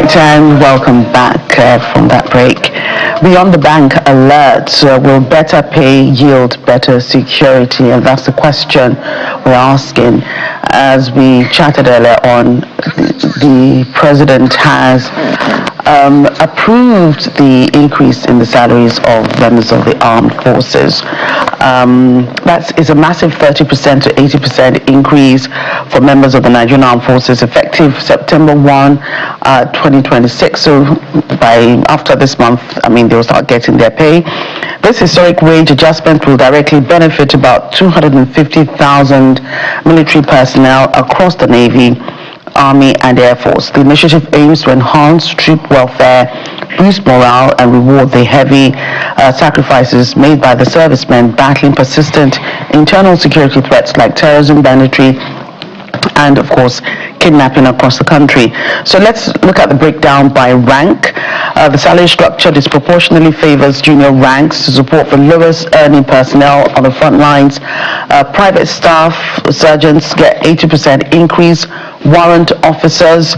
right, and welcome back from that break. Beyond the bank alert, will better pay yield better security? And that's the question we're asking. As we chatted earlier on, the president has approved the increase in the salaries of members of the armed forces. That is a massive 30% to 80% increase for members of the Nigerian Armed Forces effective September 1, 2026. So after this month, they'll start getting their pay. This historic wage adjustment will directly benefit about 250,000 military personnel across the Navy, Army and Air Force. The initiative aims to enhance troop welfare, boost morale and reward the heavy sacrifices made by the servicemen battling persistent internal security threats like terrorism, banditry and of course kidnapping across the country. So let's look at the breakdown by rank. The salary structure disproportionately favors junior ranks to support the lowest earning personnel on the front lines. Private staff, sergeants get 80% increase. Warrant officers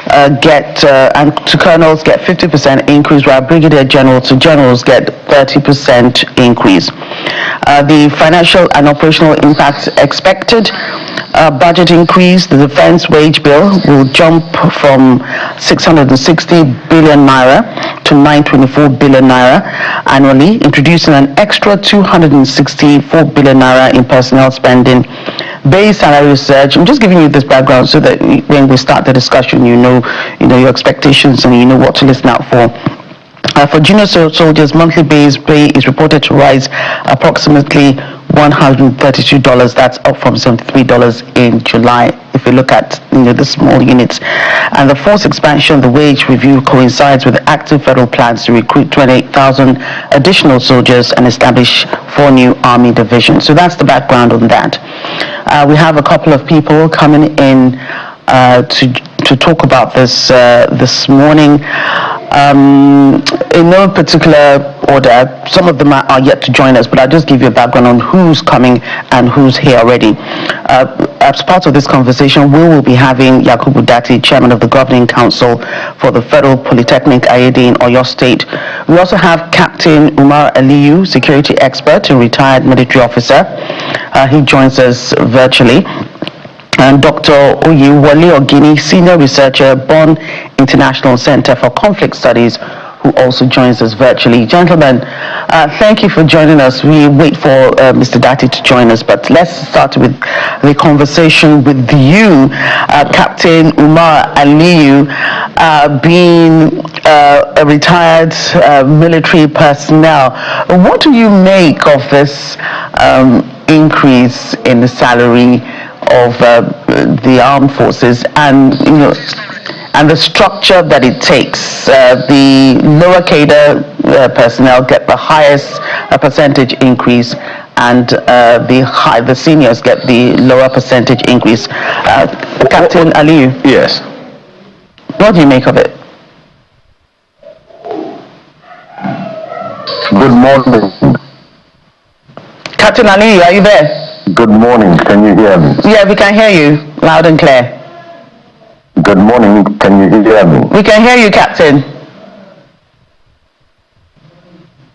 and to colonels get 50% increase, while brigadier general to generals get 30% increase. The financial and operational impact expected. Budget increase. The defense wage bill will jump from 660 billion naira to 924 billion naira annually, introducing an extra 264 billion naira in personnel spending. Base salary surge. I'm just giving you this background so that when we start the discussion, you know your expectations and you know what to listen out for. For junior soldiers, monthly base pay is reported to rise approximately $132. That's up from $73 in July. If you look at the small units, and the force expansion, the wage review coincides with the active federal plans to recruit 28,000 additional soldiers and establish 4 new army divisions. So that's the background on that. We have a couple of people coming in to talk about this this morning. In no particular order, some of them are yet to join us, but I'll just give you a background on who's coming and who's here already. As part of this conversation, we will be having Yakubu Datti, Chairman of the Governing Council for the Federal Polytechnic IAD in Oyo State. We also have Captain Umar Aliyu, security expert and retired military officer. He joins us virtually. And Dr. Oyewole Ogini, senior researcher, Bonn International Center for Conflict Studies, who also joins us virtually. Gentlemen, thank you for joining us. We wait for Mr. Datti to join us, but let's start with the conversation with you, Captain Umar Aliyu, being a retired military personnel. What do you make of this increase in the salary of the armed forces, and the structure that it takes? The lower cadre personnel get the highest percentage increase, and the seniors get the lower percentage increase. Captain Aliyu. Yes. What do you make of it? Good morning. Captain Aliyu, are you there? Good morning. Can you hear me? Yeah, we can hear you loud and clear. Good morning. Can you hear me? We can hear you, Captain.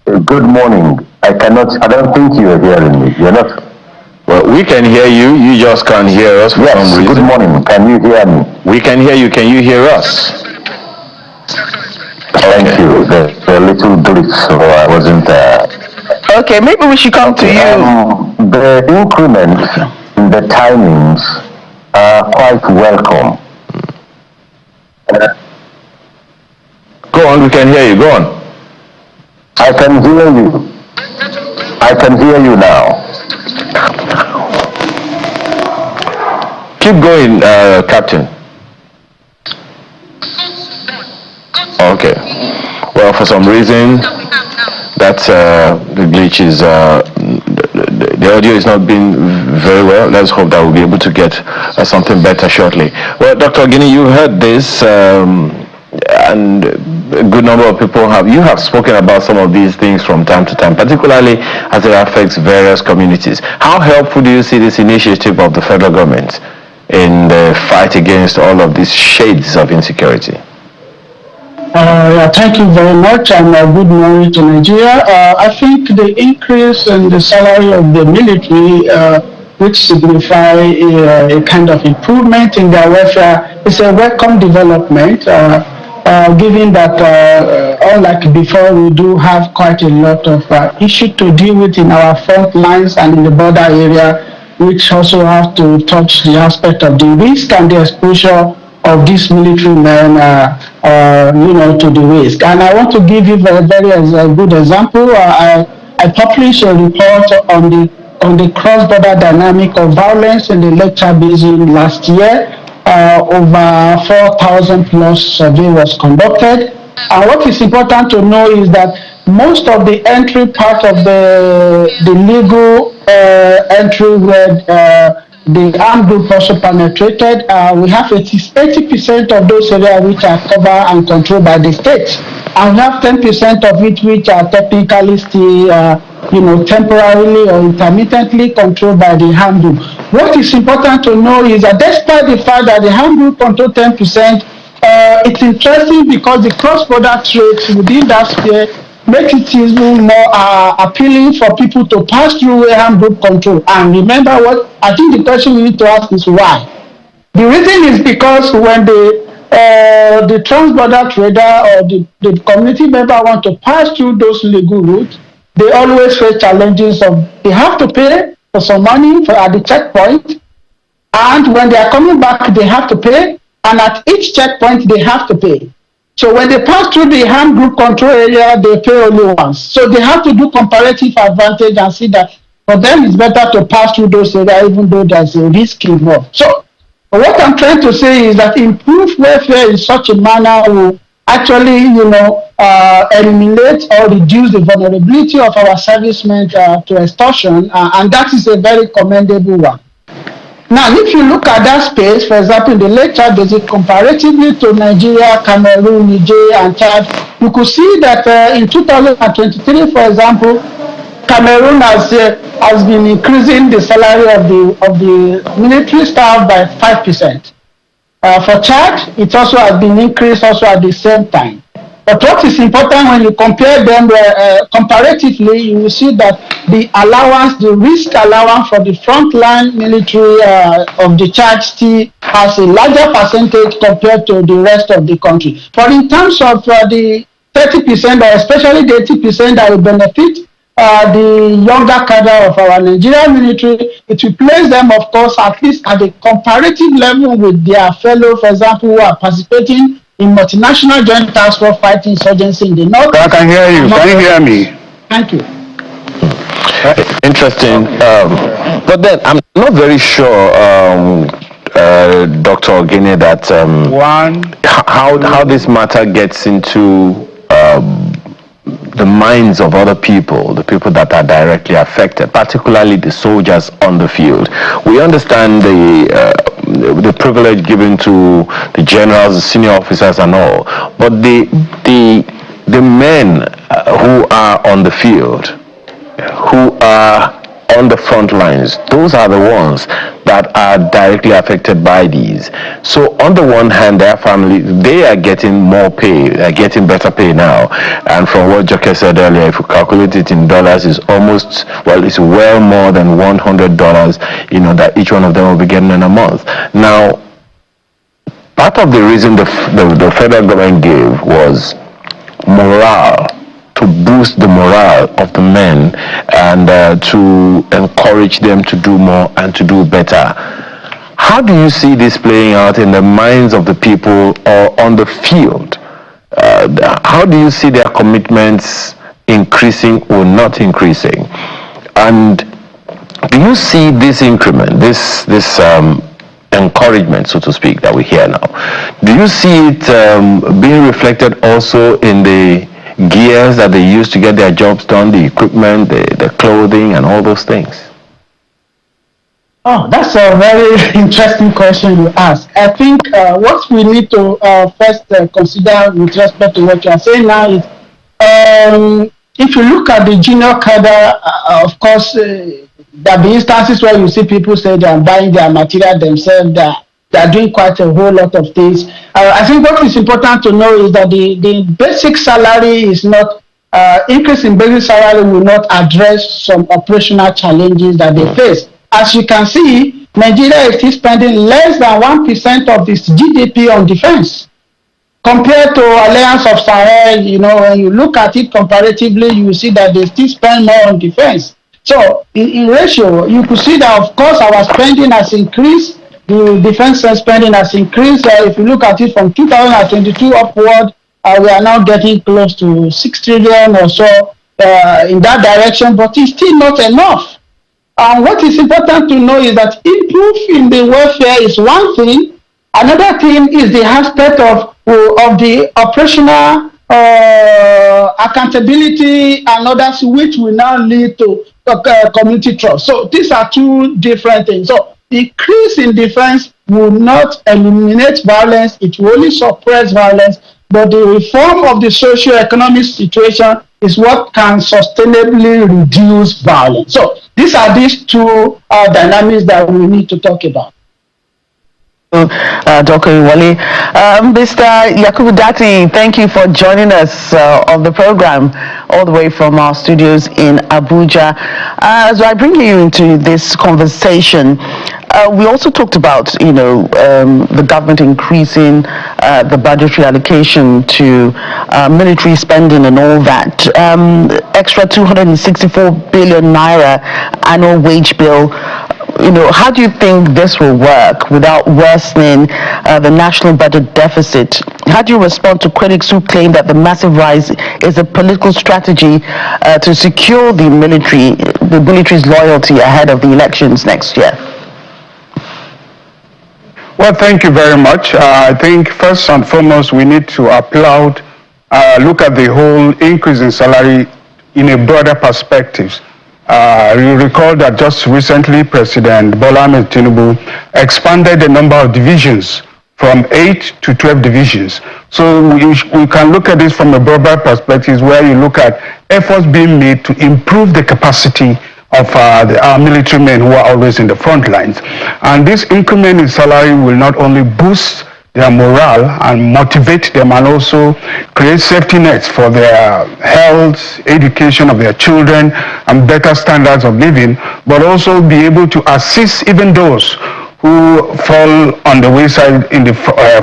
Good morning. I don't think you are hearing me. You're not. Well, we can hear you. You just can't hear us for some reason. Good morning. Can you hear me? We can hear you. Can you hear us? Thank you. There's a little glitch, so I wasn't there. Okay, maybe we should come to you. The increment in the timings are quite welcome. Go on, we can hear you. Go on. I can hear you. I can hear you now. Keep going, Captain. Okay. Well, for some reason, that's the glitch is the audio is not being very well. Let's hope that we'll be able to get something better shortly. Well, Dr. Ogini, you heard this, and a good number of people have spoken about some of these things from time to time, particularly as it affects various communities. How helpful do you see this initiative of the federal government in the fight against all of these shades of insecurity? Thank you very much, and good morning to Nigeria. I think the increase in the salary of the military, which signify a kind of improvement in their welfare, is a welcome development. Given that, unlike before, we do have quite a lot of issues to deal with in our front lines and in the border area, which also have to touch the aspect of the risk and the exposure of these military men, to the risk. And I want to give you a very good example. I published a report on the cross-border dynamic of violence in the Lake Chad Basin last year. Over 4,000 plus survey was conducted. And what is important to know is that most of the entry part of the legal entry where the armed group also penetrated, we have 80% of those areas which are covered and controlled by the state. And we have 10% of it which are technically still, temporarily or intermittently controlled by the armed group. What is important to know is that despite the fact that the armed group control 10%, it's interesting because the cross-border trade within that sphere makes it even more appealing for people to pass through armed group control. And remember what I think the question we need to ask is why. The reason is because when the trans-border trader or the community member want to pass through those legal routes, they always face challenges of they have to pay for some money at the checkpoint, and when they are coming back, they have to pay, and at each checkpoint, they have to pay. So when they pass through the armed group control area, they pay only once. So they have to do comparative advantage and see that for them it's better to pass through those areas even though there's a risk involved. So what I'm trying to say is that improved welfare in such a manner will actually, eliminate or reduce the vulnerability of our servicemen to extortion, and that is a very commendable one. Now, if you look at that space, for example, in the Lake Chad Basin, comparatively to Nigeria, Cameroon, Niger, and Chad, you could see that in 2023, for example, Cameroon has been increasing the salary of the military staff by 5%. For Chad, it also has been increased also at the same time. But what is important when you compare them comparatively, you will see that the allowance, the risk allowance for the frontline military of the Chad still has a larger percentage compared to the rest of the country. But in terms of the 30% or especially the 80% that will benefit the younger cadre of our Nigerian military, it will place them, of course, at least at a comparative level with their fellow, for example, who are participating in multinational joint task force fighting insurgency in the north. I can hear you. Can you hear me? Thank you. Interesting. But then I'm not very sure, Dr. Ogene, that how this matter gets into the minds of other people, the people that are directly affected, particularly the soldiers on the field. We understand the privilege given to the generals, the senior officers, and all, but the men who are on the field, who are on the front lines, those are the ones that are directly affected by these. So on the one hand, their family, they are getting more pay, they're getting better pay now. And from what Joke said earlier, if you calculate it in dollars, it's it's well more than $100, that each one of them will be getting in a month. Now, part of the reason the federal government gave was morale, to boost the morale of the men and to encourage them to do more and to do better. How do you see this playing out in the minds of the people or on the field? How do you see their commitments increasing or not increasing? And do you see this increment, this encouragement, so to speak, that we hear now? Do you see it being reflected also in the gears that they use to get their jobs done, the equipment, the clothing, and all those things? Oh, that's a very interesting question you ask. I think what we need to first consider with respect to what you are saying now is, if you look at the junior cadre, of course, there be instances where you see people say they are buying their material themselves, They are doing quite a whole lot of things. I think what is important to know is that the basic salary is not, increase in basic salary will not address some operational challenges that they face. As you can see, Nigeria is still spending less than 1% of its GDP on defense. Compared to Alliance of Sahel, when you look at it comparatively, you will see that they still spend more on defense. So in ratio, you could see that, of course, our spending has increased. The defense spending has increased. If you look at it from 2022 upward, we are now getting close to 6 trillion or so in that direction, but it's still not enough. And what is important to know is that improving the welfare is one thing. Another thing is the aspect of the operational accountability and others, which will now lead to community trust. So these are two different things. So increase in defense will not eliminate violence, it will only suppress violence, but the reform of the socio-economic situation is what can sustainably reduce violence. So these are these two dynamics that we need to talk about. Dr. Iwale. Mr. Yakubu Dati, thank you for joining us on the program all the way from our studios in Abuja. As I bring you into this conversation, we also talked about, the government increasing the budgetary allocation to military spending and all that. Extra 264 billion naira annual wage bill. How do you think this will work without worsening the national budget deficit? How do you respond to critics who claim that the massive rise is a political strategy to secure the military's loyalty ahead of the elections next year? Well, thank you very much. I think first and foremost, we need to applaud, look at the whole increase in salary in a broader perspective. You recall that just recently, President Bola Ahmed Tinubu expanded the number of divisions from 8 to 12 divisions. So we can look at this from a broader perspective, where you look at efforts being made to improve the capacity of our military men who are always in the front lines. And this increment in salary will not only boost their morale and motivate them, and also create safety nets for their health, education of their children, and better standards of living, but also be able to assist even those who fall on the wayside in the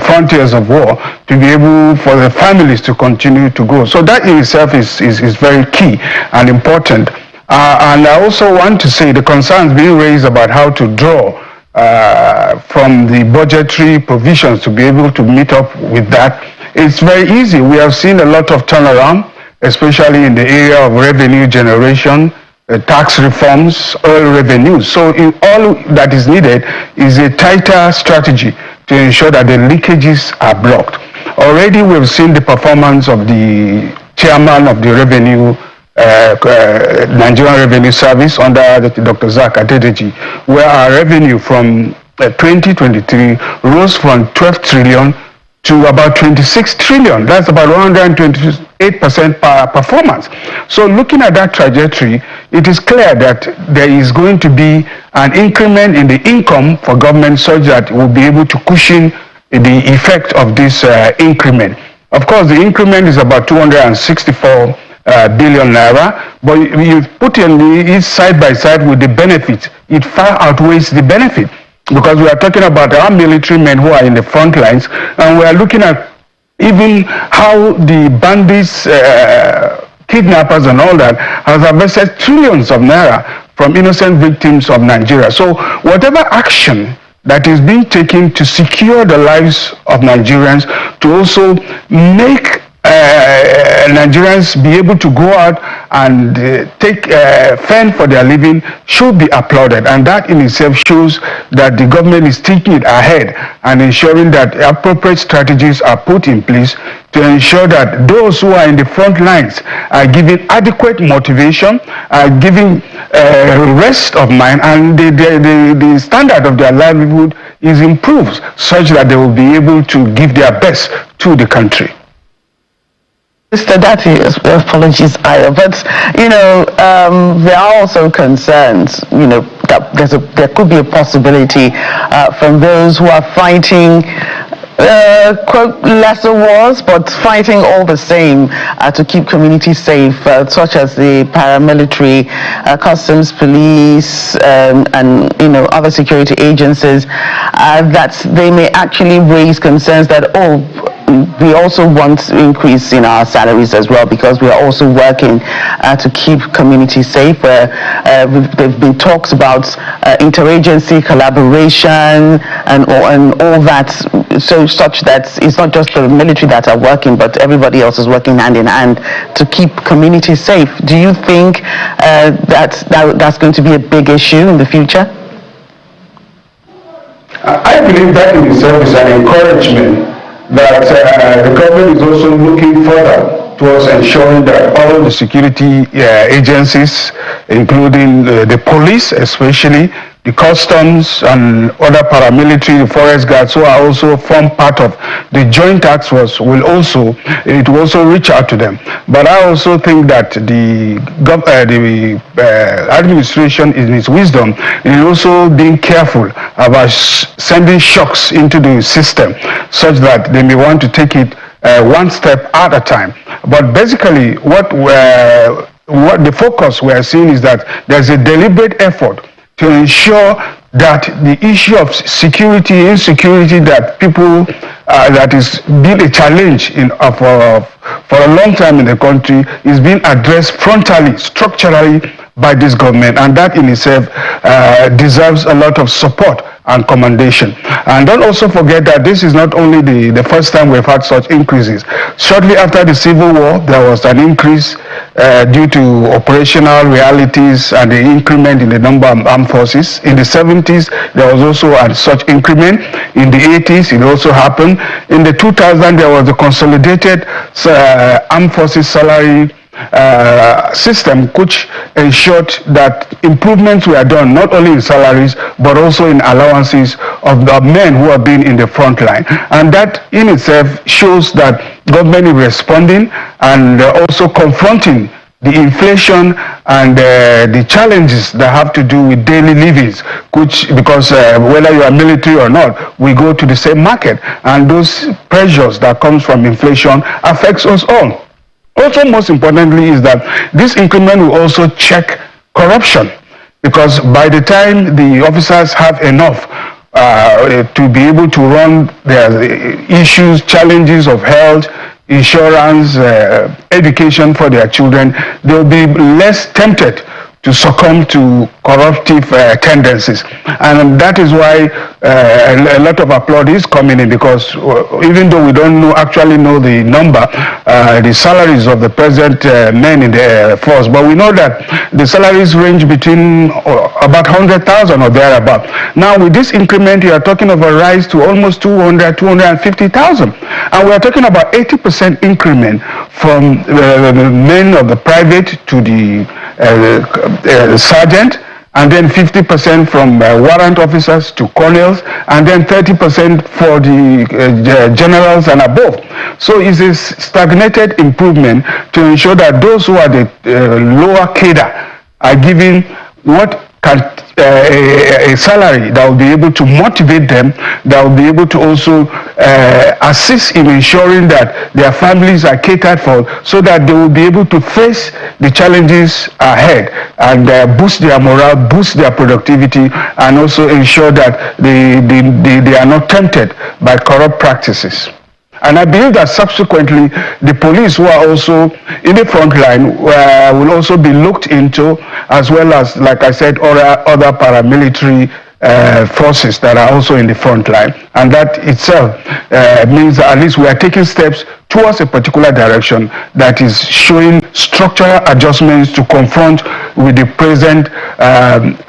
frontiers of war, to be able for the families to continue to go. So that in itself is very key and important. And I also want to say the concerns being raised about how to draw from the budgetary provisions to be able to meet up with that. It's very easy. We have seen a lot of turnaround, especially in the area of revenue generation, tax reforms, oil revenues. So all that is needed is a tighter strategy to ensure that the leakages are blocked. Already we've seen the performance of the chairman of the revenue Nigerian Revenue Service under Dr. Zak Adedeji, where our revenue from 2023 rose from 12 trillion to about 26 trillion. That's about 128% performance. So looking at that trajectory, it is clear that there is going to be an increment in the income for government, such that we'll be able to cushion the effect of this increment. Of course, the increment is about 264 billion naira, but you put it side by side with the benefit, it far outweighs the benefit, because we are talking about our military men who are in the front lines, and we are looking at even how the bandits, kidnappers and all that has harvested trillions of naira from innocent victims of Nigeria. So whatever action that is being taken to secure the lives of Nigerians, to also make Nigerians be able to go out and fend for their living, should be applauded. And that in itself shows that the government is taking it ahead and ensuring that appropriate strategies are put in place to ensure that those who are in the front lines are given adequate motivation, are given rest of mind, and the standard of their livelihood is improved, such that they will be able to give their best to the country. Mr. Dati, apologies, but there are also concerns, that there could be a possibility from those who are fighting quote lesser wars, but fighting all the same to keep communities safe, such as the paramilitary, customs, police, and other security agencies, that they may actually raise concerns that we also want to increase in our salaries as well, because we are also working to keep communities safe. There've been talks about interagency collaboration and all that, so such that it's not just the military that are working, but everybody else is working hand in hand to keep communities safe. Do you think that's going to be a big issue in the future? I believe that in itself is an encouragement that the government is also looking further towards ensuring that all the security agencies, including the police especially, the customs and other paramilitary, the forest guards, who are also form part of the joint task force, will also reach out to them. But I also think that the administration, in its wisdom, is also being careful about sending shocks into the system, such that they may want to take it one step at a time. But basically, what the focus we are seeing is that there's a deliberate effort to ensure that the issue of insecurity that people, that is been a challenge for a long time in the country, is being addressed frontally, structurally by this government, and that in itself deserves a lot of support and commendation. And don't also forget that this is not only the first time we've had such increases. Shortly after the Civil War, there was an increase due to operational realities and the increment in the number of armed forces. In the 70s, there was also such increment. In the 80s, it also happened. In the 2000s, there was the consolidated armed forces salary system, which ensured that improvements were done not only in salaries but also in allowances of the men who have been in the front line. And that in itself shows that government is responding and also confronting the inflation and the challenges that have to do with daily livings, which, because whether you are military or not, we go to the same market, and those pressures that comes from inflation affects us all. Also, most importantly, is that this increment will also check corruption, because by the time the officers have enough to be able to run their issues, challenges of health, insurance, education for their children, they'll be less tempted to succumb to corruptive tendencies. And that is why a lot of applaud is coming in, because even though we don't actually know the number, the salaries of the present men in the Air Force, but we know that the salaries range between about 100,000 or thereabout. Now with this increment, you are talking of a rise to almost 250,000. And we are talking about 80% increment from the men of the private to the sergeant, and then 50% from warrant officers to colonels, and then 30% for the generals and above. So it's a stagnated improvement to ensure that those who are the lower cadre are given what can a salary that will be able to motivate them, that will be able to also assist in ensuring that their families are catered for, so that they will be able to face the challenges ahead and boost their morale, boost their productivity, and also ensure that they are not tempted by corrupt practices. And I believe that subsequently, the police who are also in the front line will also be looked into, as well as, like I said, other paramilitary forces that are also in the front line. And that itself means that at least we are taking steps towards a particular direction that is showing structural adjustments to confront with the present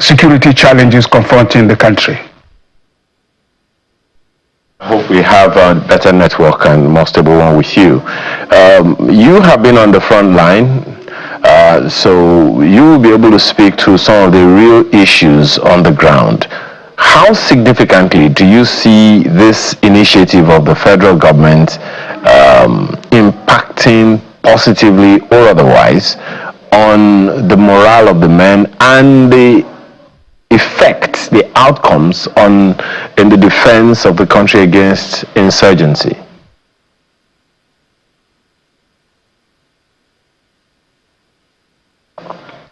security challenges confronting the country. I hope we have a better network and more stable one with you. You have been on the front line, so you will be able to speak to some of the real issues on the ground. How significantly do you see this initiative of the federal government impacting positively or otherwise on the morale of the men and the effects, the outcomes in the defense of the country against insurgency?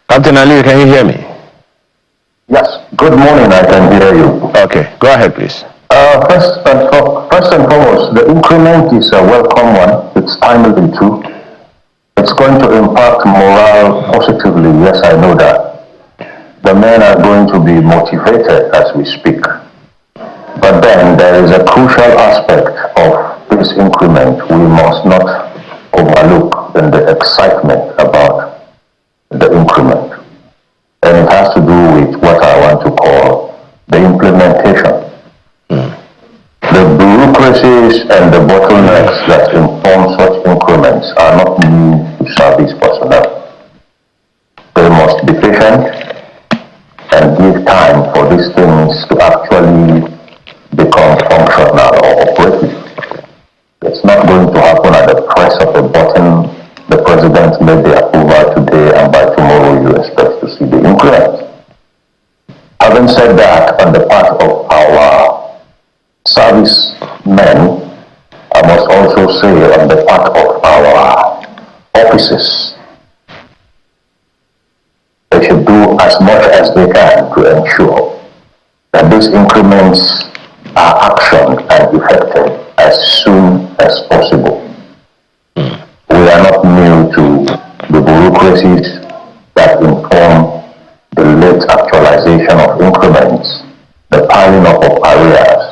Captain Ali, can you hear me? Yes, good morning, I can hear you. Okay, go ahead, please. First and foremost, the increment is a welcome one. It's timely too. It's going to impact morale positively, yes, I know that. The men are going to be motivated as we speak. But then there is a crucial aspect of this increment we must not overlook in the excitement about the increment. And it has to do with what I want to call the implementation. The bureaucracies and the bottlenecks that inform such increments are not new to service personnel. They must be patient and give time for these things to actually become functional or operative. It's not going to happen at the press of a button. The president made the approval today and by tomorrow you expect to see the increment. Having said that, on the part of our servicemen, I must also say on the part of our officers, they should do as much as they can to ensure that these increments are actioned and effected as soon as possible. We are not new to the bureaucracies that inform the late actualization of increments, the piling up of arrears,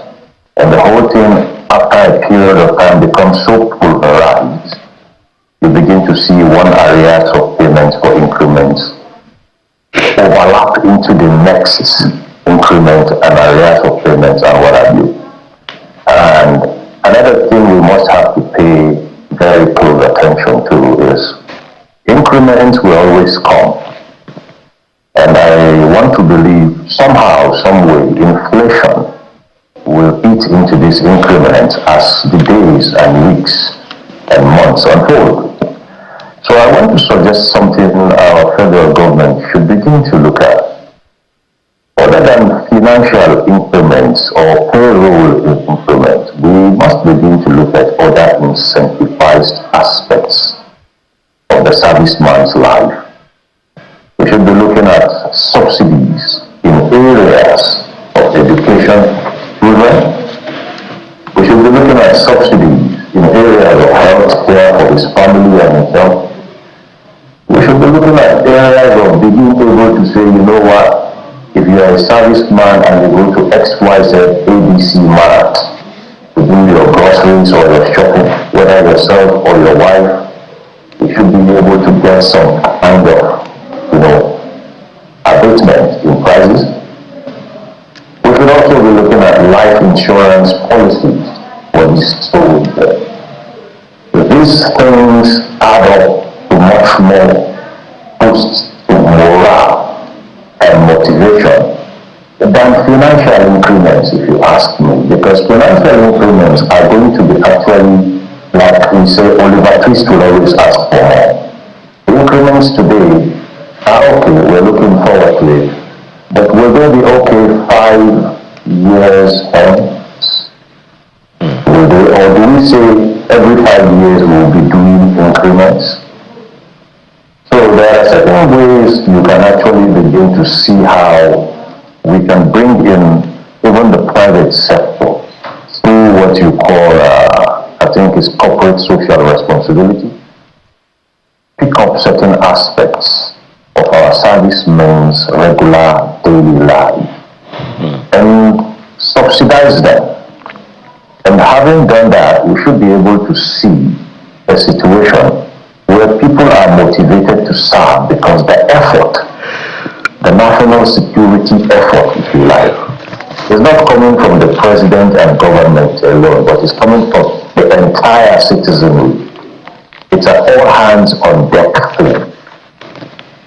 and the whole thing after a period of time becomes so pulverized. You begin to see one arrears of payments for increments overlap into the next increment and arrears of payments and what have you. And another thing we must have to pay very close attention to is increments will always come. And I want to believe somehow, some way, inflation will eat into these increments as the days and weeks and months unfold. So I want to suggest something our federal government should begin to look at. Other than financial increments or payroll increments, we must begin to look at other incentivized aspects of the serviceman's life. We should be looking at subsidies in areas of education, children. We should be looking at subsidies in areas of health care for his family and himself. We should be looking at areas of being able to say, you know what, if you are a serviceman and you go to XYZ ABC Mart to do your groceries or your shopping, whether yourself or your wife, you should be able to get some kind of, abatement in prices. We should also be looking at life insurance policies for these stores. These things add up to much more boosts to morale and motivation than financial increments, if you ask me, because financial increments are going to be actually, like we say, Oliver Twist will always ask for more. Increments today are okay, we're looking forward to it, but will they be okay 5 years hence? Will they, or do we say every 5 years we'll be doing increments? So there are certain ways you can actually begin to see how we can bring in even the private sector through what you call, I think is corporate social responsibility. Pick up certain aspects of our servicemen's regular daily life and subsidize them. And having done that, we should be able to see a situation where people are motivated to serve because the effort, the national security effort, if you like, is not coming from the president and government alone, but it's coming from the entire citizenry. It's an all hands on deck thing.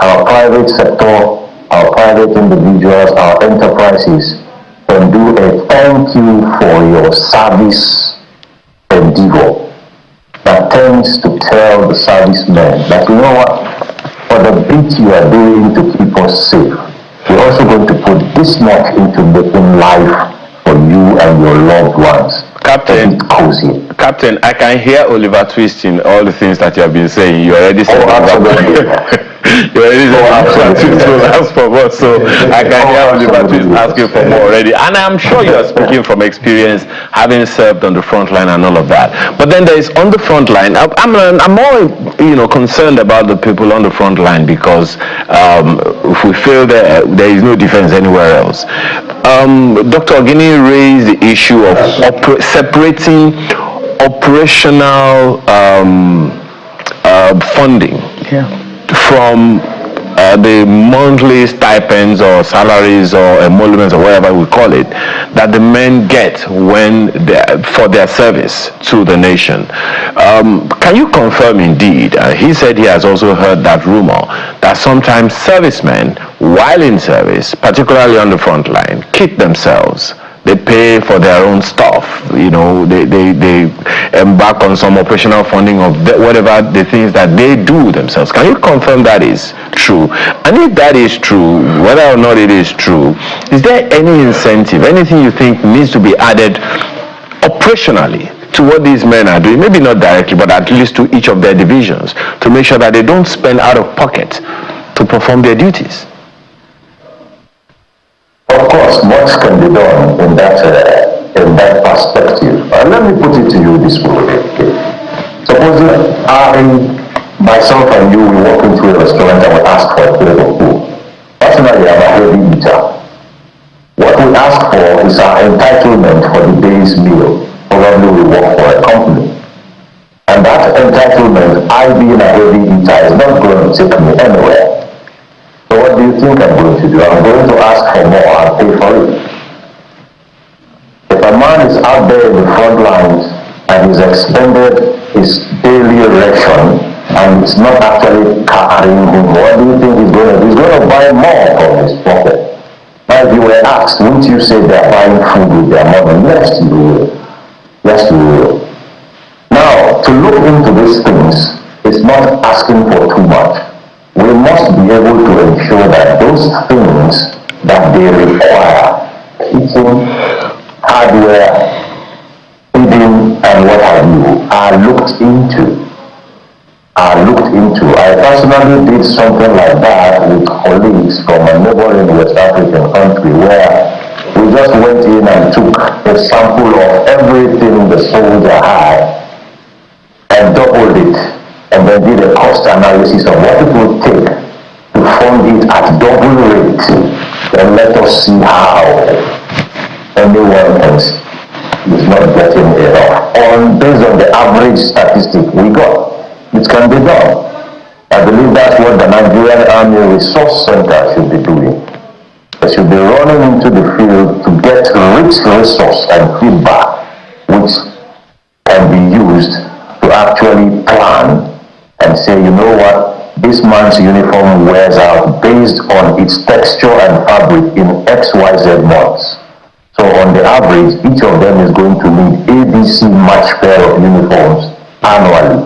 Our private sector, our private individuals, our enterprises can do a thank you for your service endeavor that tends to tell the servicemen that, you know what, for the bit you are doing to keep us safe, we're also going to put this much into making life for you and your loved ones Captain, cozy. Captain, I can hear Oliver Twist in all the things that you have been saying. You already said absolutely. you already said Oliver Twist will ask for more, so I can hear Oliver Twist asking for more already. And I'm sure you are speaking from experience, having served on the front line and all of that. But then there is on the front line. I'm more concerned about the people on the front line because if we fail there is no defense anywhere else. Dr. Ogini raised the issue of separating operational funding from the monthly stipends or salaries or emoluments or whatever we call it that the men get for their service to the nation. Can you confirm indeed? He said he has also heard that rumor that sometimes servicemen, while in service, particularly on the front line, kit themselves. They pay for their own stuff, they embark on some operational funding of whatever the things that they do themselves. Can you confirm that is true? And if that is true, whether or not it is true, is there any incentive, anything you think needs to be added operationally to what these men are doing, maybe not directly, but at least to each of their divisions, to make sure that they don't spend out of pocket to perform their duties? Of course, much can be done in that perspective. Let me put it to you this way. Suppose myself and you, we walk into a restaurant and we ask for a plate of food. Personally, I'm a heavy eater. What we ask for is our entitlement for the day's meal. Probably we work for a company. And that entitlement, I being a heavy eater, is not going to take me anywhere. So what do you think I'm going to do? I'm going to ask for more and pay for it. If a man is out there in the front lines and he's expended his daily ration and it's not actually carrying him, what do you think he's going to do? He's going to buy more from his pocket. Now if you were asked, wouldn't you say they're buying food with their money? Yes, you will. Yes, you will. Now, to look into these things is not asking for too much. We must be able to ensure that those things that they require, heating, hardware, feeding, and what have you, are looked into. I personally did something like that with colleagues from a neighboring West African country where we just went in and took a sample of everything the soldier had and doubled it. And then did a cost analysis of what it would take to fund it at double rate. Then let us see how anyone else is not getting enough. Based on the average statistic we got, it can be done. I believe that's what the Nigerian Army Resource Center should be doing. They should be running into the field to get rich resource and feedback, which can be used to actually plan and say, you know what, this man's uniform wears out based on its texture and fabric in XYZ months. So on the average, each of them is going to need ABC match pair of uniforms annually.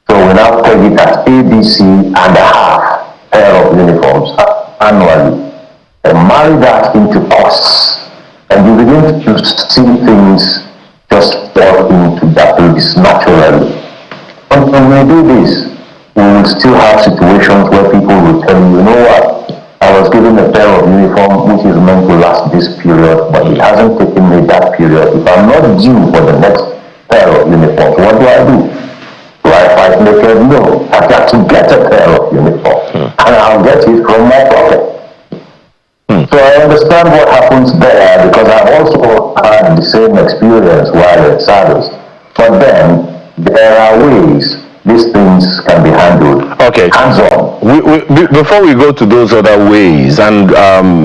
So we now peg it at ABC and a half pair of uniforms annually. And marry that into costs. And you begin to see things just fall into that place naturally. But when we do this, we will still have situations where people will tell you, you know what, I was given a pair of uniform which is meant to last this period, but it hasn't taken me that period. If I'm not due for the next pair of uniforms, what do? Do I fight naked? No. I've got to get a pair of uniforms, and I'll get it from my pocket. So I understand what happens there because I also had the same experience while in service. But then, there are ways these things can be handled. Okay. Hands-on. Before we go to those other ways, and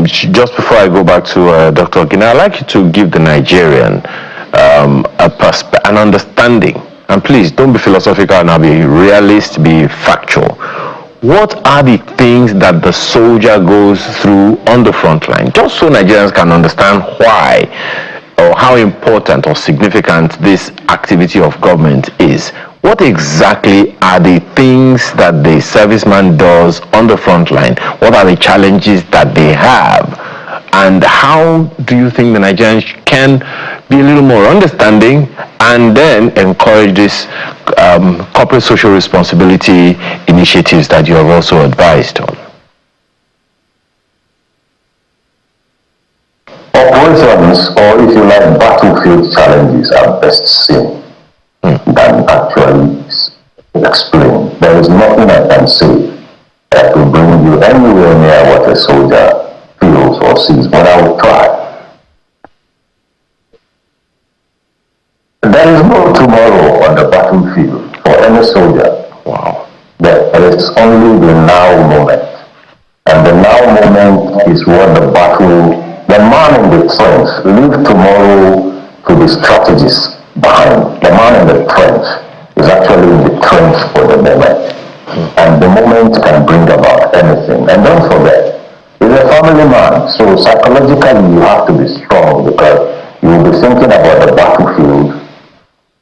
just before I go back to Dr. Ogini, I'd like you to give the Nigerian an understanding. And please, don't be philosophical now, be realist, be factual. What are the things that the soldier goes through on the front line? Just so Nigerians can understand why or how important or significant this activity of government is. what exactly are the things that the serviceman does on the front line? What are the challenges that they have? And how do you think the Nigerians can be a little more understanding and then encourage this corporate social responsibility initiatives that you have also advised on? Operations, or if you like, battlefield challenges are best seen than actually explained. There is nothing I can say that will bring you anywhere near what a soldier feels or sees, but I will try. There is no tomorrow on the battlefield for any soldier. Wow. There is only the now moment. And the now moment is what the man in the trench, leave tomorrow to the strategists behind. The man in the trench is actually in the trench for the moment. And the moment can bring about anything. And don't forget, he's a family man, so psychologically you have to be strong because you will be thinking about the battlefield,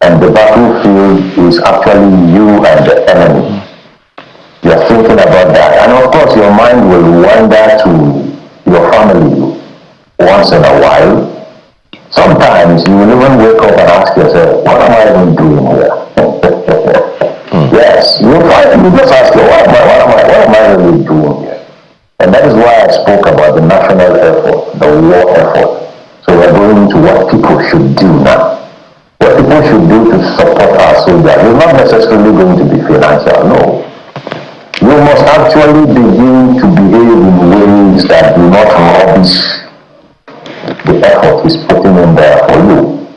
and the battlefield is actually you and the enemy. You're thinking about that, and of course your mind will wander to your family once in a while. Sometimes you will even wake up and ask yourself, what am I even doing here? Yes, you just ask yourself, what am I really doing here? And that is why I spoke about the national effort, the war effort. So we're going to what people should do now. What people should do to support our soldiers is not necessarily going to be financial, no. You must actually begin to behave in ways that do not rubbish the effort is putting in there for you.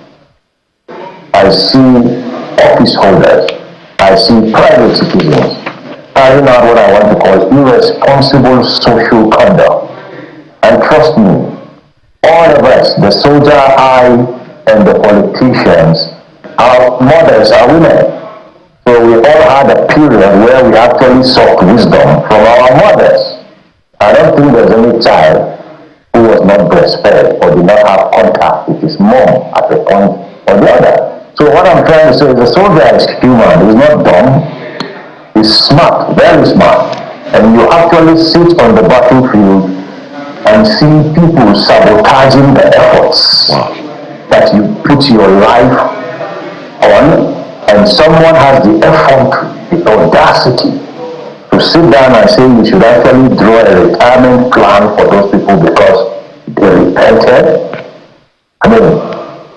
I see office holders, I see private citizens carrying out what I want to call irresponsible social conduct. And trust me, all of us, the soldier, I, and the politicians, our mothers, our women. So we all had a period where we actually sought wisdom from our mothers. I don't think there's any child who was not breastfed or did not have contact with his mom at a point or the other. So what I'm trying to say is the soldier is human, he's not dumb, he's smart, very smart. And you actually sit on the battlefield and see people sabotaging the efforts that you put your life on, and someone has the effort, the audacity to sit down and say you should actually draw a retirement plan for those people because they repented. I mean,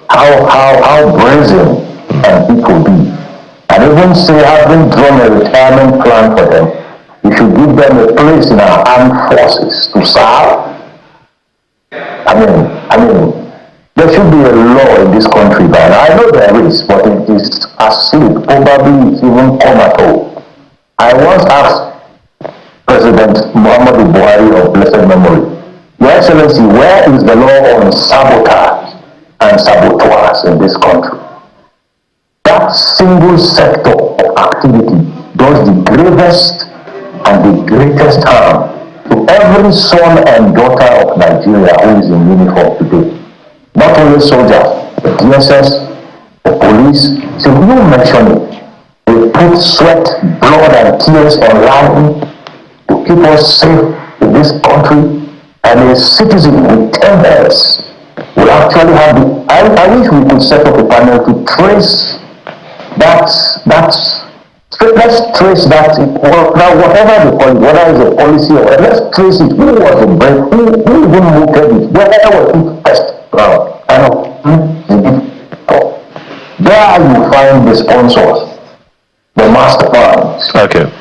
how brazen can people be? And even say having drawn a retirement plan for them, you should give them a place in our armed forces to serve. I mean, there should be a law in this country by now. I know there is, but it is asleep, probably it's even comatose. I once asked President Muhammadu Buhari of blessed memory, Your Excellency, where is the law on sabotage and saboteurs in this country? That single sector of activity does the gravest and the greatest harm to every son and daughter of Nigeria who is in uniform today. Not only soldiers, the DSS, the police, so you mention it. They put sweat, blood and tears on line to keep us safe in this country, and a citizen with 10 years will actually have the, I wish we could set up a panel to trace let's trace that, well, now whatever the policy, whether it's a policy or let's trace it. Who was the brain? Who even mocked it? Where was it first? There you find the sponsors, the master plans,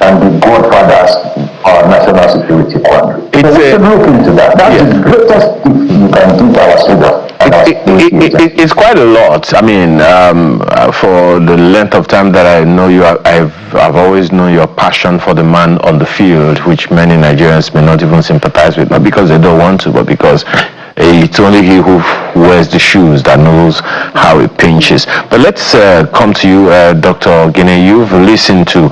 and the godfathers of our national security country. So we should look into that. That's the greatest gift you can give our soldiers. It's quite a lot. I mean, for the length of time that I know you, I've always known your passion for the man on the field, which many Nigerians may not even sympathize with, not because they don't want to, but because it's only he who wears the shoes that knows how it pinches. But let's come to you, Dr. Guinea. You've listened to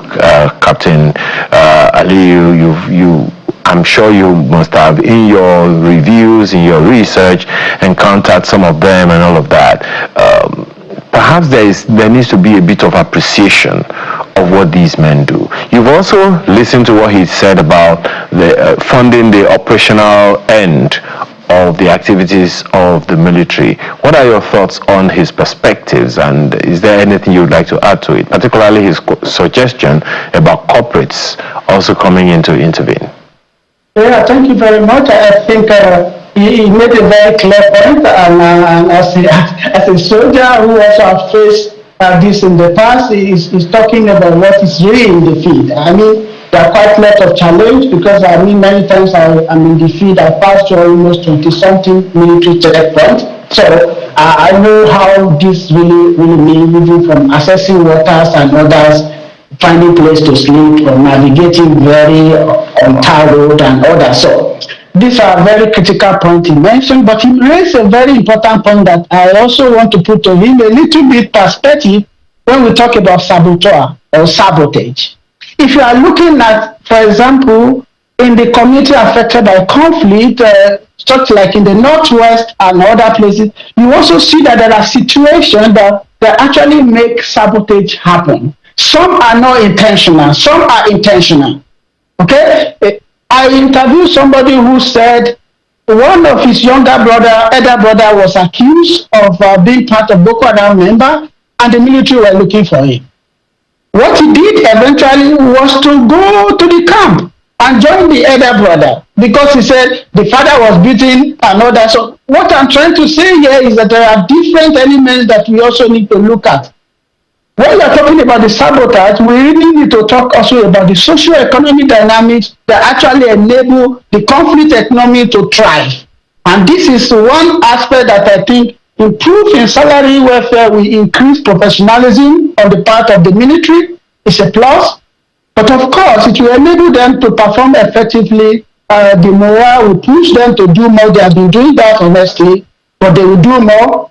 Captain Aliyu. I'm sure you must have, in your reviews, in your research, encountered some of them and all of that. perhaps there needs to be a bit of appreciation of what these men do. You've also listened to what he said about the funding the operational end of the activities of the military. What are your thoughts on his perspectives, and is there anything you'd like to add to it, particularly his suggestion about corporates also coming in to intervene? Yeah, thank you very much. I think he made a very clear point, and as a soldier who also have faced this in the past, is talking about what is really in the field. I mean, there are quite a lot of challenge, because many times I'm in the field. I passed through almost 20-something military checkpoints. So I know how this really means, moving from accessing waters and others, finding place to sleep, or navigating very on tar road and others. So these are very critical points he mentioned, but he raised a very important point that I also want to put to him a little bit perspective when we talk about saboteur or sabotage. If you are looking at, for example, in the community affected by conflict, such like in the Northwest and other places, you also see that there are situations that actually make sabotage happen. Some are not intentional, some are intentional. Okay? I interviewed somebody who said one of his elder brother was accused of being part of Boko Haram member, and the military were looking for him. What he did eventually was to go to the camp and join the elder brother, because he said the father was beaten and all that. So what I'm trying to say here is that there are different elements that we also need to look at. When we are talking about the sabotage, we really need to talk also about the socio-economic dynamics that actually enable the conflict economy to thrive. And this is one aspect that I think improving salary welfare will increase professionalism on the part of the military. It's a plus. But of course, it will enable them to perform effectively. The morale will push them to do more. They have been doing that honestly, but they will do more.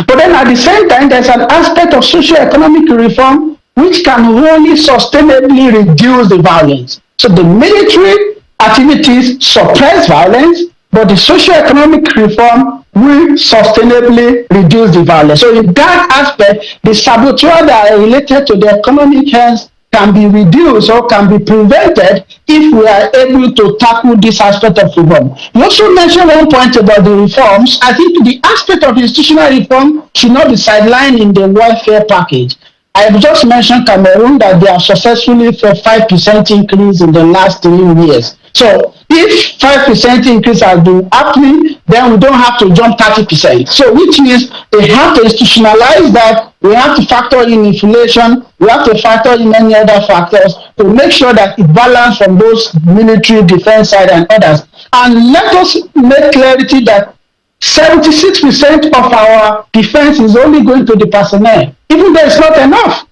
But then at the same time, there's an aspect of socio-economic reform which can only sustainably reduce the violence. So the military activities suppress violence, but the socio-economic reform will sustainably reduce the violence. So in that aspect, the saboteur that are related to the economic ends can be reduced or can be prevented if we are able to tackle this aspect of reform. You also mentioned one point about the reforms. I think the aspect of institutional reform should not be sidelined in the welfare package. I have just mentioned Cameroon, that they have successfully for 5% increase in the last 3 years. So if 5% increase has been happening, then we don't have to jump 30%. So which means they have to institutionalize that. We have to factor in inflation. We have to factor in many other factors to make sure that it balances from those military defense side and others. And let us make clarity that 76% of our defense is only going to the personnel, even though it's not enough.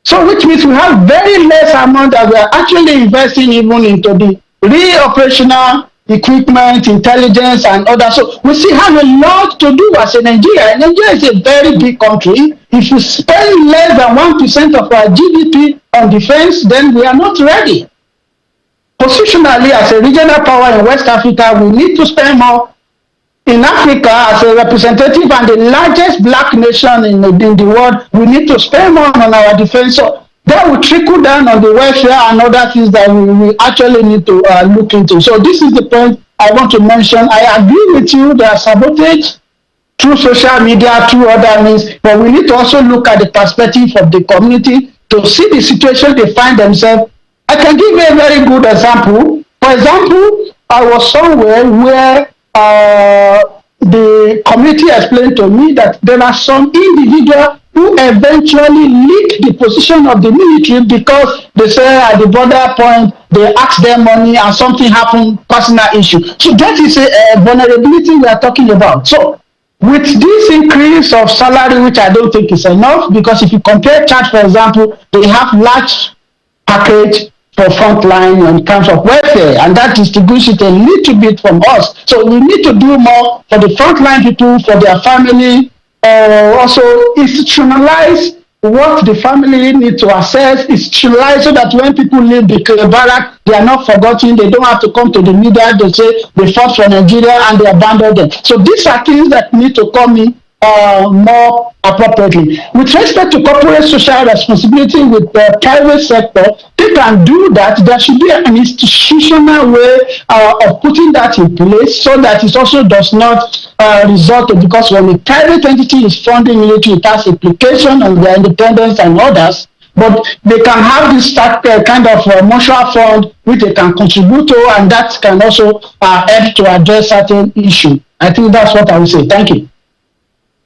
So which means we have very less amount that we are actually investing even into the operational equipment, intelligence, and others. So we still have a lot to do as a Nigeria. Nigeria is a very big country. If we spend less than 1% of our GDP on defense, then we are not ready. Positionally, as a regional power in West Africa, we need to spend more. In Africa, as a representative and the largest black nation in the world, we need to spend more on our defense. So that will trickle down on the welfare and other things that we actually need to look into. So this is the point I want to mention. I agree with you, there are sabotage through social media, through other means, but we need to also look at the perspective of the community to see the situation they find themselves. I can give you a very good example. For example, I was somewhere where the community explained to me that there are some individuals who eventually leak the position of the military because they say at the border point, they ask them money and something happened, personal issue. So that is a vulnerability we are talking about. So with this increase of salary, which I don't think is enough, because if you compare Chad, for example, they have large package for Frontline in terms of welfare, and that distinguishes it a little bit from us. So we need to do more for the frontline people, for their family, also institutionalize what the family need to assess, institutionalize so that when people leave the barrack, they are not forgotten. They don't have to come to the media to say they fought for Nigeria and they abandoned them. So these are things that need to come in more appropriately. With respect to corporate social responsibility with the private sector, they can do that. There should be an institutional way of putting that in place so that it also does not result in, because when a private entity is funding military, it has implication on their independence and others. But they can have this kind of mutual fund which they can contribute to, and that can also help to address certain issues. I think that's what I would say. Thank you.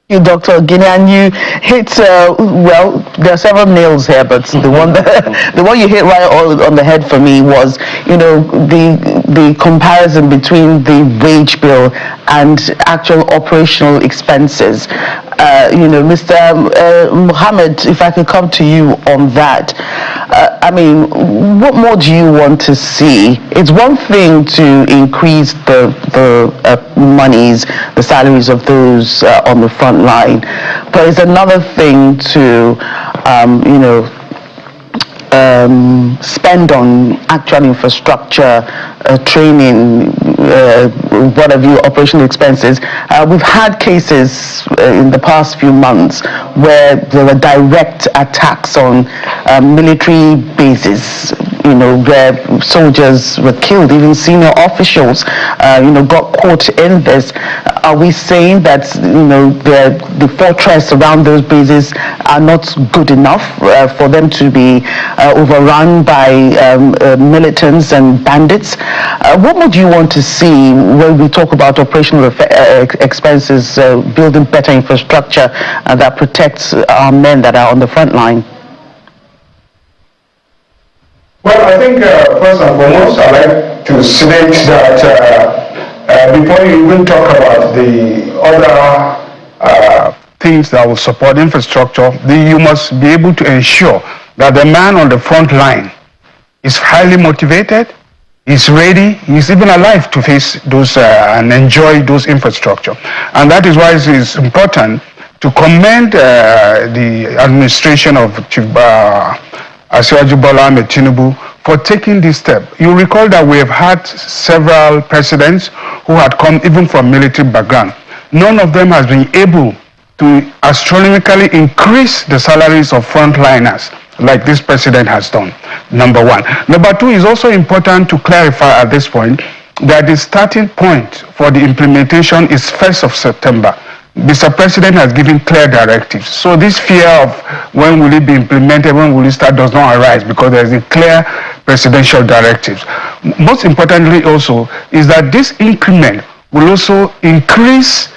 You, Dr. Guinea, and you hit well. There are several nails here, but the one you hit right on the head for me was, the comparison between the wage bill and actual operational expenses. Mr. Mohammed, if I could come to you on that. What more do you want to see? It's one thing to increase the monies, the salaries of those on the front line, but it's another thing to spend on actual infrastructure, training, whatever you, operational expenses. We've had cases in the past few months where there were direct attacks on military bases, where soldiers were killed, even senior officials, got caught in this. Are we saying that, the fortress around those bases are not good enough for them to be overrun by militants and bandits? What would you want to see when we talk about operational expenses, building better infrastructure that protects our men that are on the front line? Well, I think first and foremost, I'd like to state that before you even talk about the other things that will support infrastructure, you must be able to ensure that the man on the front line is highly motivated, is ready, he's even alive to face those and enjoy those infrastructure. And that is why it is important to commend the administration of Chief Asiwaju Bola Ahmed Tinubu for taking this step. You recall that we have had several presidents who had come even from military background. None of them has been able to astronomically increase the salaries of frontliners like this president has done, number one. Number two, is also important to clarify at this point that the starting point for the implementation is 1st of September. Mr. President has given clear directives. So this fear of when will it be implemented, when will it start, does not arise, because there is a clear presidential directives. Most importantly also is that this increment will also increase,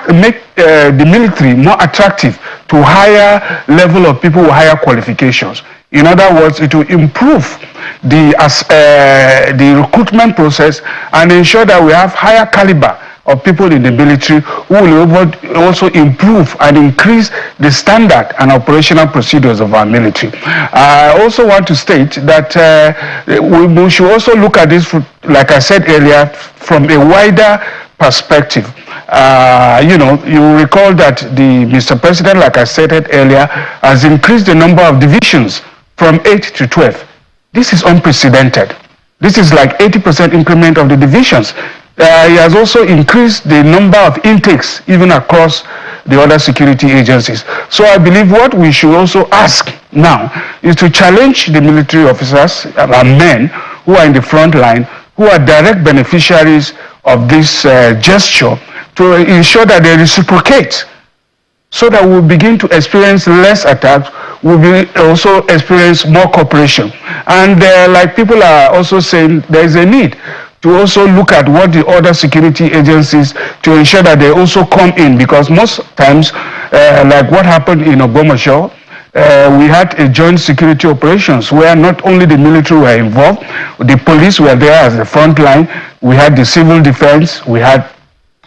make the military more attractive to higher level of people with higher qualifications. In other words, it will improve the recruitment process and ensure that we have higher caliber of people in the military who will also improve and increase the standard and operational procedures of our military. I also want to state that we should also look at this, like I said earlier, from a wider perspective. You recall that Mr. President, like I said earlier, has increased the number of divisions from 8 to 12. This is unprecedented. This is like 80% increment of the divisions. He has also increased the number of intakes even across the other security agencies. So I believe what we should also ask now is to challenge the military officers and men who are in the front line, who are direct beneficiaries of this gesture, to ensure that they reciprocate, so that we'll begin to experience less attacks, we'll also experience more cooperation. And like people are also saying, there is a need to also look at what the other security agencies, to ensure that they also come in, because most times, like what happened in Ogbomoso, we had a joint security operations where not only the military were involved, the police were there as the front line, we had the civil defense, we had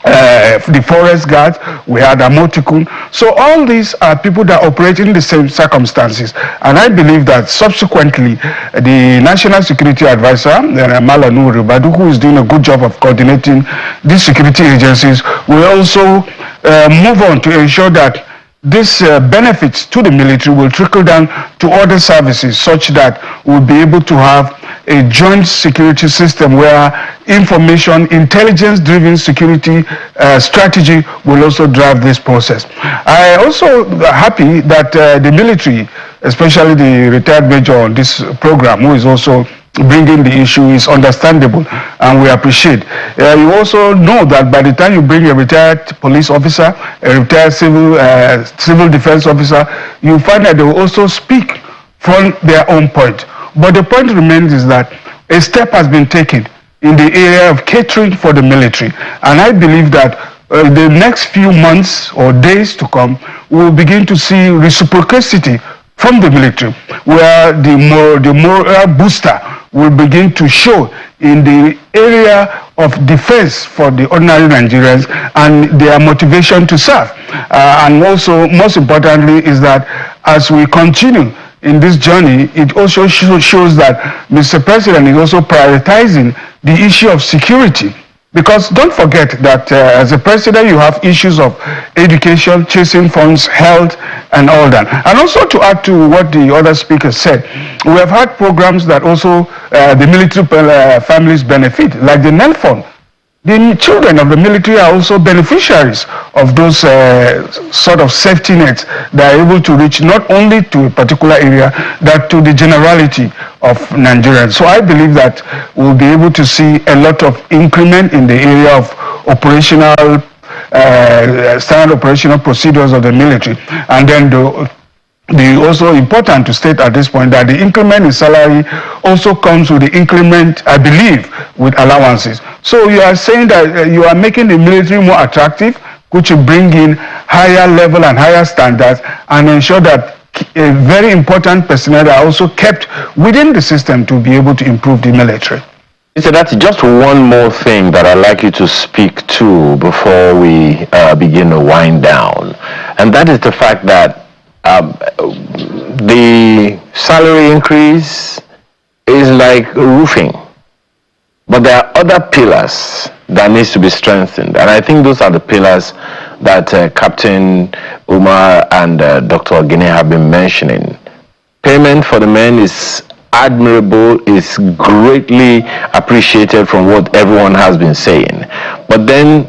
the forest guards, we had Amotikun. So all these are people that operate in the same circumstances. And I believe that subsequently, the National Security Advisor, Malanu Ribadu, who is doing a good job of coordinating these security agencies, will also move on to ensure that this benefits to the military will trickle down to other services, such that we'll be able to have a joint security system where information, intelligence-driven security strategy will also drive this process. I also happy that the military, especially the retired major on this program, who is also bringing the issue, is understandable, and we appreciate. You also know that by the time you bring a retired police officer, a retired civil defense officer, you find that they will also speak from their own point. But the point remains is that a step has been taken in the area of catering for the military, and I believe that the next few months or days to come, we will begin to see reciprocity from the military, where the moral booster will begin to show in the area of defense for the ordinary Nigerians and their motivation to serve. And also, most importantly, is that as we continue in this journey, it also shows that Mr. President is also prioritizing the issue of security. Because don't forget that as a president, you have issues of education, chasing funds, health, and all that. And also to add to what the other speaker said, we have had programs that also the military families benefit, like the NEL Fund. The children of the military are also beneficiaries of those sort of safety nets that are able to reach not only to a particular area, but to the generality of Nigerians. So I believe that we'll be able to see a lot of increment in the area of operational, standard operational procedures of the military. And then also important to state at this point that the increment in salary also comes with the increment, I believe, with allowances. So you are saying that you are making the military more attractive, which will bring in higher level and higher standards and ensure that a very important personnel are also kept within the system to be able to improve the military. So that's just one more thing that I'd like you to speak to before we begin to wind down. And that is the fact that the salary increase is like roofing, but there are other pillars that needs to be strengthened, and I think those are the pillars that Captain Umar and Dr. Ogine have been mentioning. Payment for the men is admirable, is greatly appreciated from what everyone has been saying, but then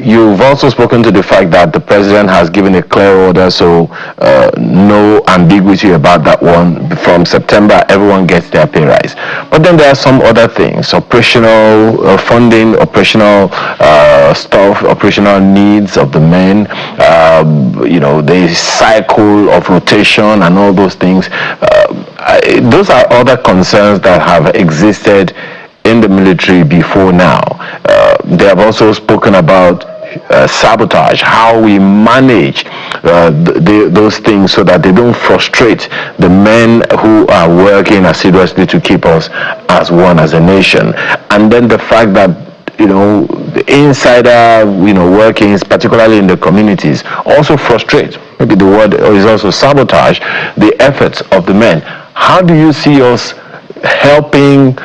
you've also spoken to the fact that the president has given a clear order, so no ambiguity about that one. From September, everyone gets their pay rise. But then there are some other things, operational funding, operational stuff, operational needs of the men, the cycle of rotation and all those things. Those are other concerns that have existed in the military before now. They have also spoken about sabotage, how we manage those things so that they don't frustrate the men who are working assiduously to keep us as one, as a nation. And then the fact that the insider workings, particularly in the communities, also frustrate, maybe the word is also sabotage, the efforts of the men. How do you see us helping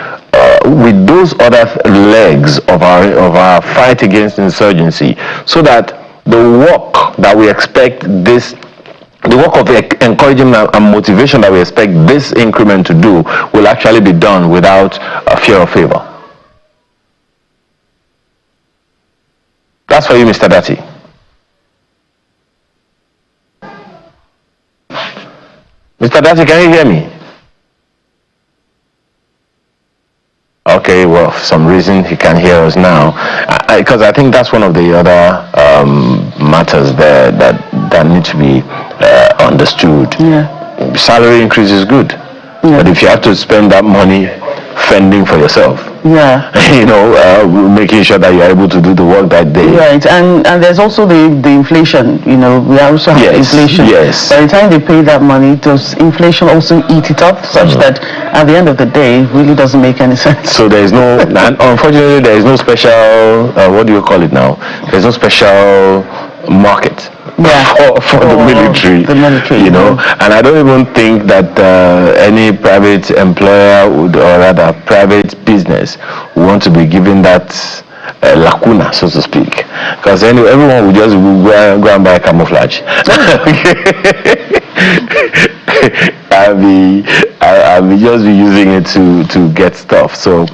with those other legs of our fight against insurgency, so that the work that we expect the work of encouragement and motivation that we expect this increment to do will actually be done without a fear of favor? That's for you, Mr. Dati. Mr. Dati, can you hear me? Okay, well, for some reason he can't hear us now, because I think that's one of the other matters there that need to be understood. Yeah. Salary increase is good, but if you have to spend that money fending for yourself, making sure that you're able to do the work that day. Right, and there's also the inflation. We also have inflation. Yes. By the time they pay that money, does inflation also eat it up, such that at the end of the day, it really doesn't make any sense? So there is no, and unfortunately, there is no special. What do you call it now? There's no special market. For the military, and I don't even think that any private employer would, or rather private business, would want to be given that lacuna, so to speak, because anyway, everyone would just go and buy camouflage. we just be using it to get stuff. So,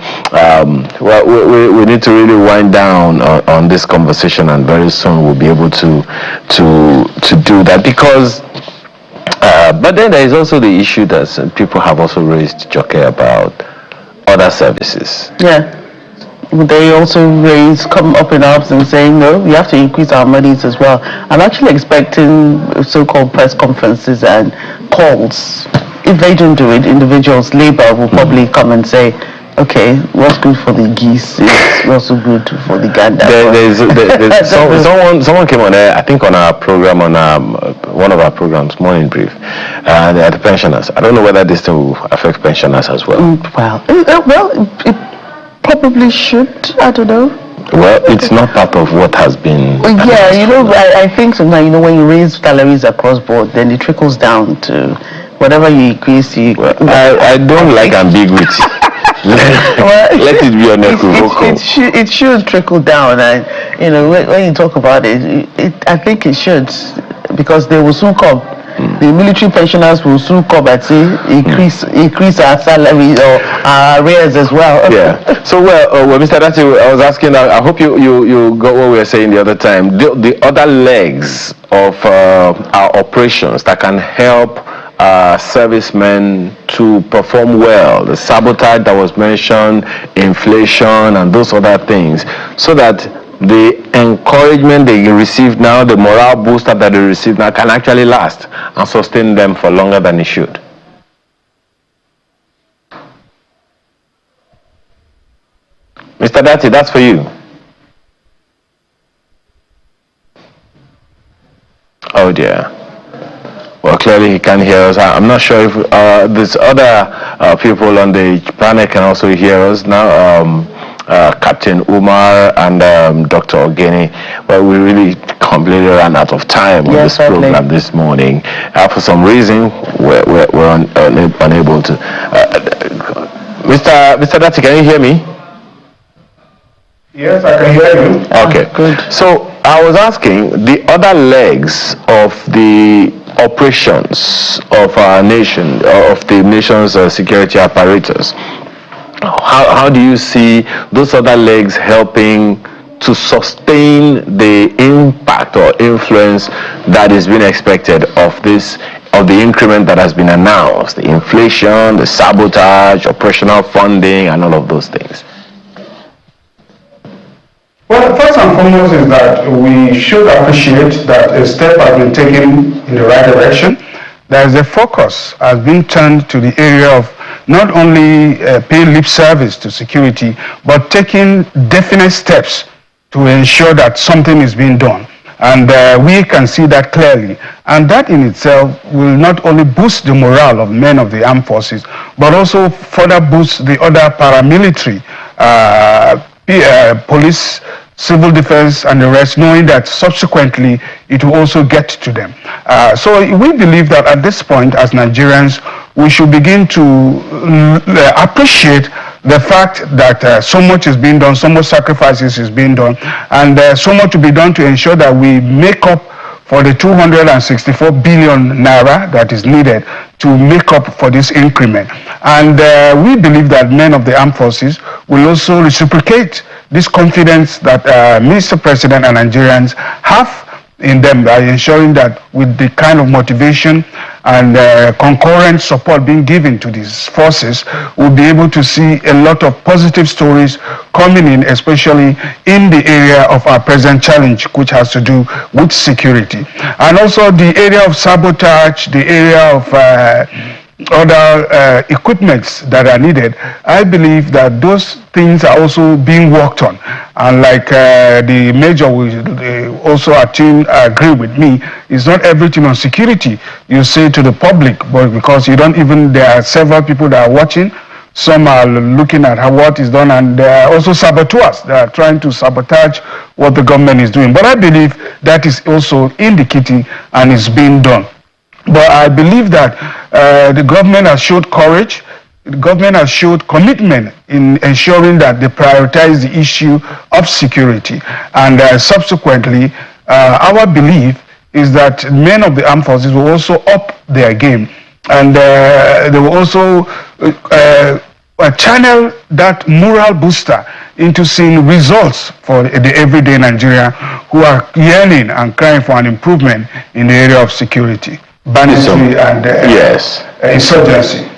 we need to really wind down on this conversation, and very soon we'll be able to do that, because. But then there is also the issue that people have also raised, Joke, about other services. Yeah. They also come up in arms and saying, no, we have to increase our monies as well. I'm actually expecting so-called press conferences and calls. If they don't do it, individuals, Labour will probably come and say, okay, what's good for the geese is also good for the gander. Someone came on there, I think on our program, on one of our programs, Morning Brief, they are the pensioners. I don't know whether this will affect pensioners as well. It probably should. I don't know. Well, it's not part of what has been. Yeah, I think sometimes, when you raise salaries across board, then it trickles down to whatever you increase. I don't like ambiguity. Let it be unequivocal. It should trickle down, and when you talk about it, I think it should, because they will soon come. The military pensioners will soon come and say increase our salary or our arrears as well. Yeah. So Mr. Dati, I was asking. I hope you got what we were saying the other time. The other legs of our operations that can help servicemen to perform well, the sabotage that was mentioned, inflation, and those other things, so that the encouragement they receive now, the morale booster that they receive now, can actually last and sustain them for longer than it should. Mr. Dati, that's for you. Oh dear. Well, clearly he can't hear us. I'm not sure if there's other people on the panel can also hear us now. Captain Umar and Dr. Ogeni. Well, we really completely ran out of time on this program this morning. For some reason, we're unable to. Mr. Dati, can you hear me? Yes, I can hear you. Okay, good. So I was asking the other legs of the operations of our nation, of the nation's security apparatus. How do you see those other legs helping to sustain the impact or influence that is being expected of the increment that has been announced, the inflation, the sabotage, operational funding, and all of those things? Well, first and foremost is that we should appreciate that a step has been taken in the right direction. There is a focus has been turned to the area of not only paying lip service to security, but taking definite steps to ensure that something is being done. And we can see that clearly. And that in itself will not only boost the morale of men of the armed forces, but also further boost the other paramilitary, police, civil defense, and the rest, knowing that subsequently it will also get to them. So we believe that at this point, as Nigerians, we should begin to appreciate the fact that so much is being done, so much sacrifices is being done, and so much to be done to ensure that we make up for the 264 billion naira that is needed to make up for this increment. And we believe that men of the armed forces will also reciprocate this confidence that Mr. President and Nigerians have in them by ensuring that with the kind of motivation and concurrent support being given to these forces, we'll be able to see a lot of positive stories coming in, especially in the area of our present challenge, which has to do with security. And also the area of sabotage, the area of other equipments that are needed. I believe that those things are also being worked on. And like the major will also agree with me, it's not everything on security you say to the public, but because there are several people that are watching, some are looking at what is done, and there are also saboteurs that are trying to sabotage what the government is doing. But I believe that is also in the kitty and is being done. But I believe that the government has showed courage, the government has showed commitment in ensuring that they prioritize the issue of security. And subsequently, our belief is that men of the armed forces will also up their game. And they will also channel that moral booster into seeing results for the everyday Nigerian who are yearning and crying for an improvement in the area of security, banditry, and insurgency.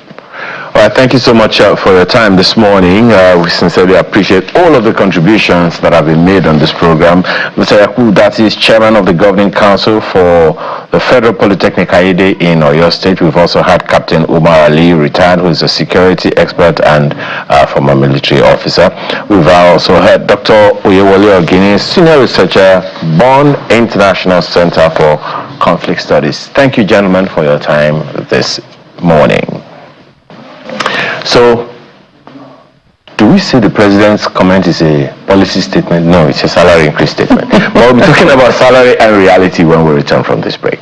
All right, thank you so much for your time this morning. We sincerely appreciate all of the contributions that have been made on this program. Mr. Yakubu, that is Chairman of the Governing Council for the Federal Polytechnic Aide in Oyo State. We've also had Captain Umar Ali, retired, who is a security expert and former military officer. We've also had Dr. Oyewole Ogini, Senior Researcher, Bonn International Center for Conflict Studies. Thank you, gentlemen, for your time this morning. So, do we say the president's comment is a policy statement? No, it's a salary increase statement. But we'll be talking about salary and reality when we return from this break.